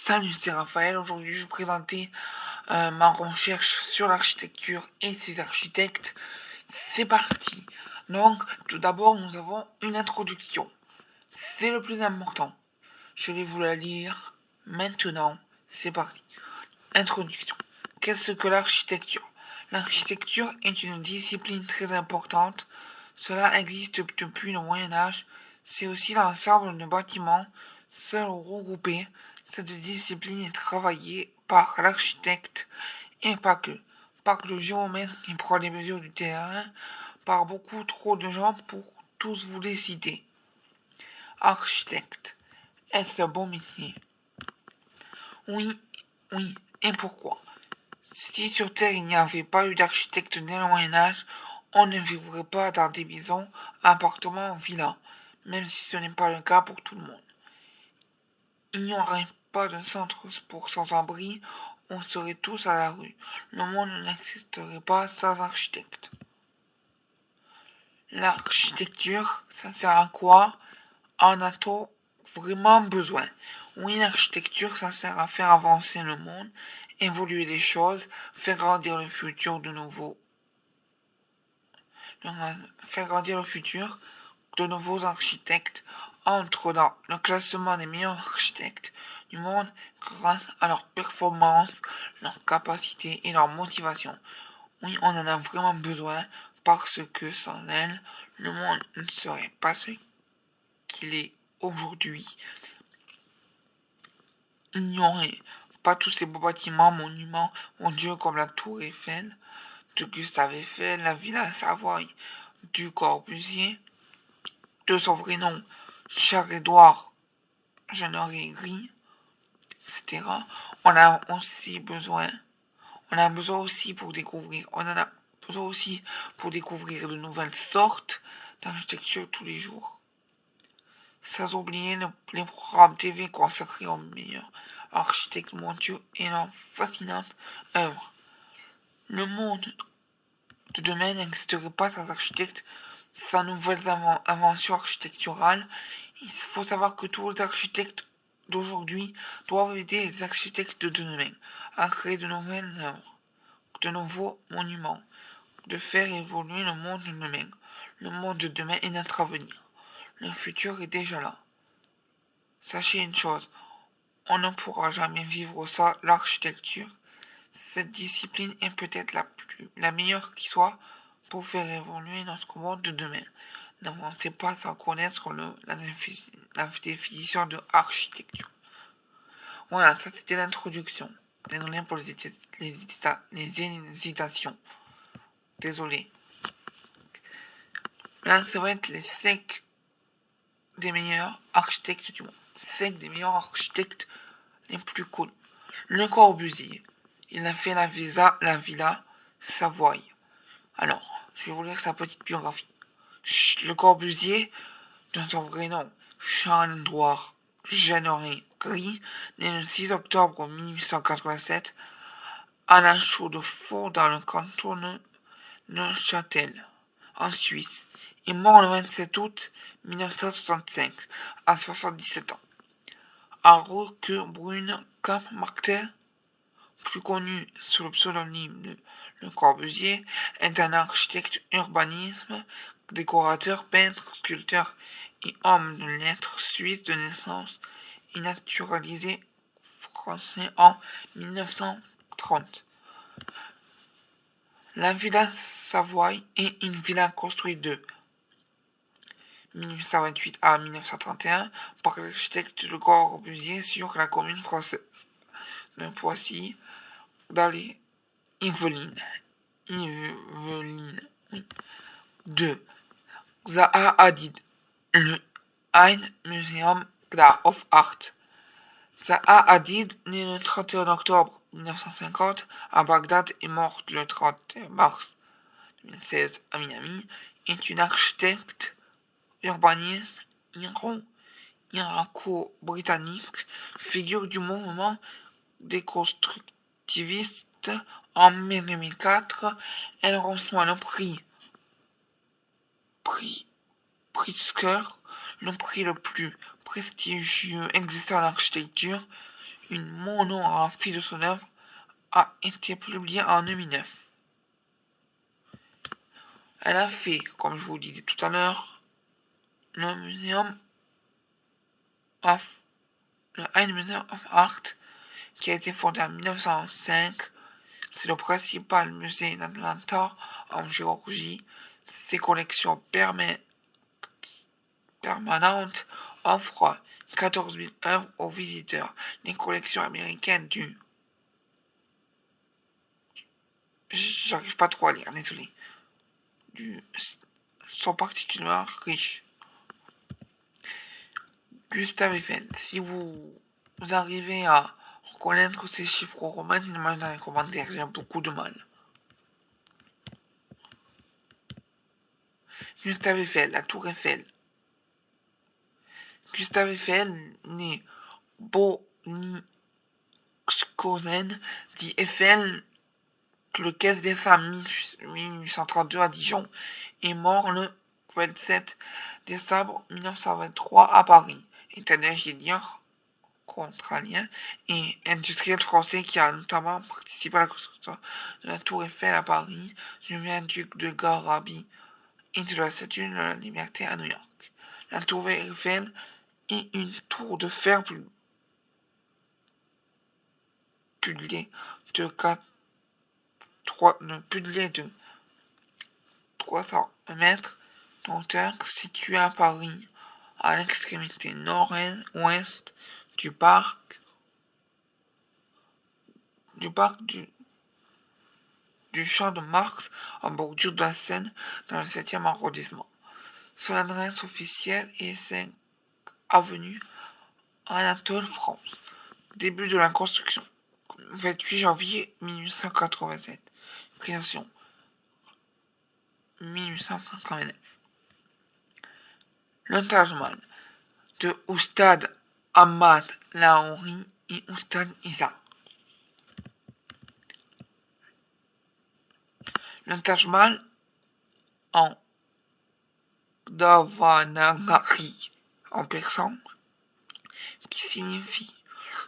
Salut, c'est Raphaël. Aujourd'hui, je vais vous présenter ma recherche sur l'architecture et ses architectes. C'est parti. Donc, tout d'abord, nous avons une introduction. C'est le plus important. Je vais vous la lire maintenant. C'est parti. Introduction. Qu'est-ce que l'architecture? L'architecture est une discipline très importante. Cela existe depuis le Moyen-Âge. C'est aussi l'ensemble de bâtiments, seuls ou regroupés. Cette discipline est travaillée par l'architecte et pas que, par le géomètre qui prend les mesures du terrain, par beaucoup trop de gens pour tous vous les citer. Architecte, est-ce un bon métier? Oui, et pourquoi? Si sur Terre il n'y avait pas eu d'architecte dès le Moyen-Âge, on ne vivrait pas dans des maisons, appartements, villas, même si ce n'est pas le cas pour tout le monde. Il n'y aurait pas de centre pour sans-abri, on serait tous à la rue. Le monde n'existerait pas sans architecte. L'architecture, ça sert à quoi? En a-t-on vraiment besoin? Oui, l'architecture, ça sert à faire avancer le monde, évoluer les choses, faire grandir le futur de nouveau. Faire grandir le futur, de nouveaux architectes entrent dans le classement des meilleurs architectes du monde grâce à leur performance, leur capacité et leur motivation. Oui, on en a vraiment besoin parce que sans elles, le monde ne serait pas ce qu'il est aujourd'hui. Il n'y aurait pas tous ces beaux bâtiments, monuments, mon Dieu, comme la Tour Eiffel, de Gustave Eiffel, la Villa Savoye, du Corbusier, de son vrai nom, Charles-Édouard Jeanneret-Gris, etc. On a besoin aussi pour découvrir, on en a besoin aussi pour découvrir de nouvelles sortes d'architecture tous les jours. Sans oublier les programmes TV consacrés aux meilleurs architectes mondiaux et leurs fascinantes œuvres. Le monde de demain n'existerait pas sans architectes, sans nouvelles inventions architecturales. Il faut savoir que tous les architectes d'aujourd'hui doivent aider les architectes de demain à créer de nouvelles œuvres, de nouveaux monuments, de faire évoluer le monde de demain. Le monde de demain est notre avenir. Le futur est déjà là. Sachez une chose, on ne pourra jamais vivre sans l'architecture. Cette discipline est peut-être la meilleure qui soit pour faire évoluer notre monde de demain. N'avancez pas sans connaître la définition de architecture. Voilà, ça c'était l'introduction. Désolé pour les hésitations. Désolé. Là, ça va être les 5 des meilleurs architectes du monde. 5 des meilleurs architectes les plus connus. Le Corbusier. Il a fait la Villa Savoye. Alors, je vais vous lire sa petite biographie. Le Corbusier, de son vrai nom, Charles-Édouard Jeanneret-Gris, né le 6 octobre 1887 à La Chaux-de-Fonds dans le canton de Neuchâtel, en Suisse, est mort le 27 août 1965 à 77 ans. À Roquebrune-Cap-Martin, plus connu sous le pseudonyme de Le Corbusier, est un architecte urbanisme, décorateur, peintre, sculpteur et homme de lettres suisse de naissance et naturalisé français en 1930. La Villa Savoye est une villa construite de 1828 à 1931 par l'architecte Le Corbusier sur la commune française de Poissy, dans les Yvelines. 2. Zaha Hadid, le Ein Museum of Art. Zaha Hadid, né le 31 octobre 1950 à Bagdad et morte le 30 mars 2016 à Miami, est une architecte urbaniste irako-britannique, figure du mouvement déconstructiviste. En mai 2004, elle reçoit le prix Pritzker, le prix le plus prestigieux existant en architecture, une monographie de son œuvre a été publiée en 2009. Elle a fait, comme je vous disais tout à l'heure, le Museum of Art, qui a été fondé en 1905. C'est le principal musée d'Atlanta en Géorgie. Ses collections permanentes offrent 14 000 œuvres aux visiteurs. Les collections américaines j'arrive pas trop à lire, désolé, sont particulièrement riches. Gustave Eiffel, si vous arrivez à reconnaître ces chiffres romains, dites-moi dans les commentaires, j'ai beaucoup de mal. Gustave Eiffel, la tour Eiffel. Gustave Eiffel, né Bonikozen, dit Eiffel, le 15 décembre 1832 à Dijon, est mort le 27 décembre 1923 à Paris. Est un ingénieur contralien et industriel français qui a notamment participé à la construction de la tour Eiffel à Paris, du viaduc de Garabie et de la statue de la Liberté à New York. La tour Eiffel est une tour de fer pudelée de 300 mètres de hauteur située à Paris, à l'extrémité nord-ouest du parc du Champ de Mars, en bordure de la Seine, dans le 7e arrondissement. Son adresse officielle est 5 avenue Anatole France. Début de la construction, 28 janvier 1887. Création, 1889. Le Taj Mahal, de Oustad Ahmad Lahori et Oustad Isa. Le Taj Mahal en Devanagari en persan, qui signifie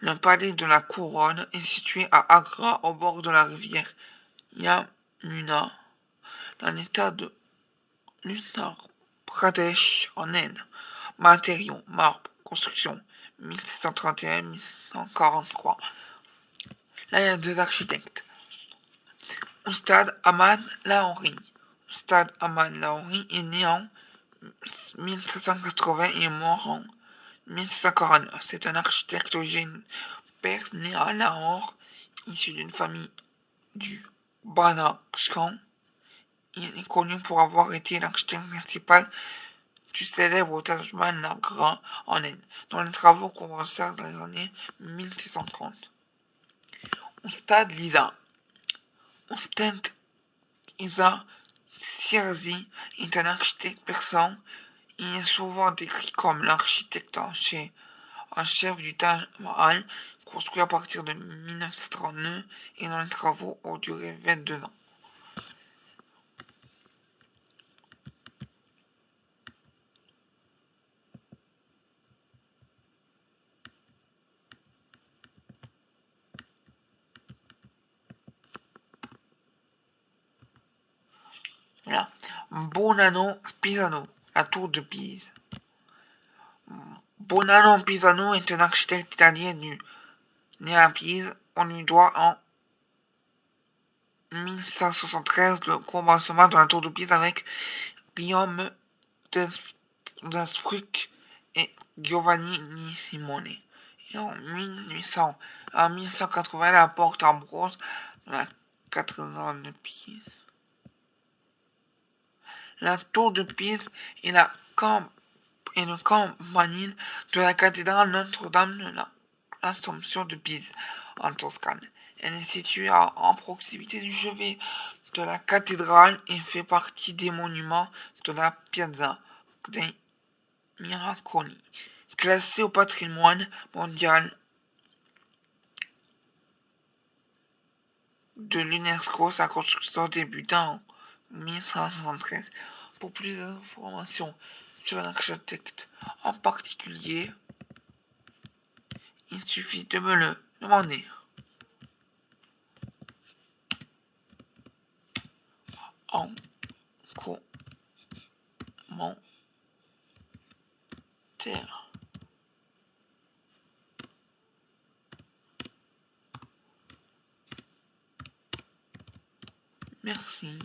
le palais de la couronne, est situé à Agra au bord de la rivière Yamuna dans l'état de l'Uttar Pradesh en Inde. Matériaux, marbre, construction 1731-1843. Là il y a 2 architectes. Oustad Ahmad Lahori. Oustad Ahmad Lahori est né en 1780 et est mort en 1749. C'est un architecte d'origine perse né à Lahore, issu d'une famille du Badakhshan. Il est connu pour avoir été l'architecte principal du célèbre Taj Mahal Agra en Inde, dont les travaux commencèrent dans les années 1630. Oustad Isa. Oustad Isa Sirzi est un architecte persan. Il est souvent décrit comme l'architecte en chef du Taj Mahal, construit à partir de 1939 et dont les travaux ont duré 22 ans. Voilà. Bonanno Pisano, la tour de Pise. Bonanno Pisano est un architecte italien né à Pise. On lui doit en 1173 le commencement de la tour de Pise avec Guillaume d'Innsbruck et Giovanni Di Simone. Et en 1180, la porte en bronze de la cathédrale de Pise. La tour de Pise est le campanile de la cathédrale Notre-Dame de l'Assomption de Pise, en Toscane. Elle est située en proximité du chevet de la cathédrale et fait partie des monuments de la Piazza dei Miracoli, classée au patrimoine mondial de l'UNESCO. Sa construction débuta en 1173. Pour plus d'informations sur un architecte en particulier, il suffit de me le Demandez. En commentaire. Merci.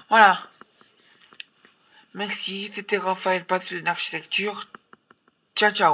Voilà. Merci, c'était Raphaël, passionné d'architecture. Ciao, ciao.